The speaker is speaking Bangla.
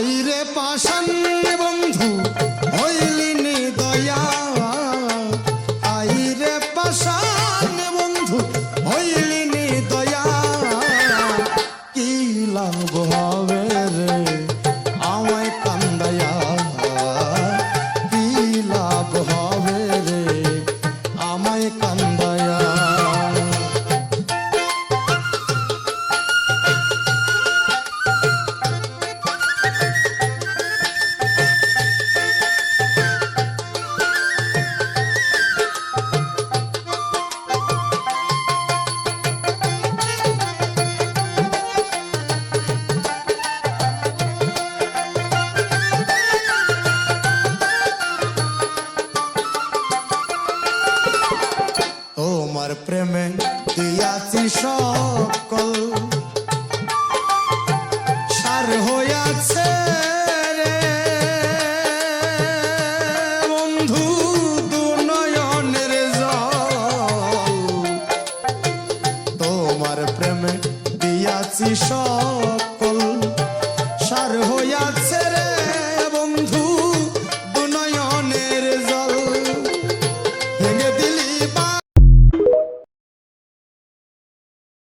আইরে পাষাণ বন্ধু হইলিনি দয়া, আইরে পাষাণ বন্ধু হইলিনি দয়া, কি লাভ হবে রে আমায় কান্দায়া, কি লাভ হবে রে আমায় কান্দায়া। তোমার প্রেমে দিয়াছি সকল সার হইয়াছে রে বন্ধু দু নয়নের জল, তোমার প্রেমে দিয়াছি সকল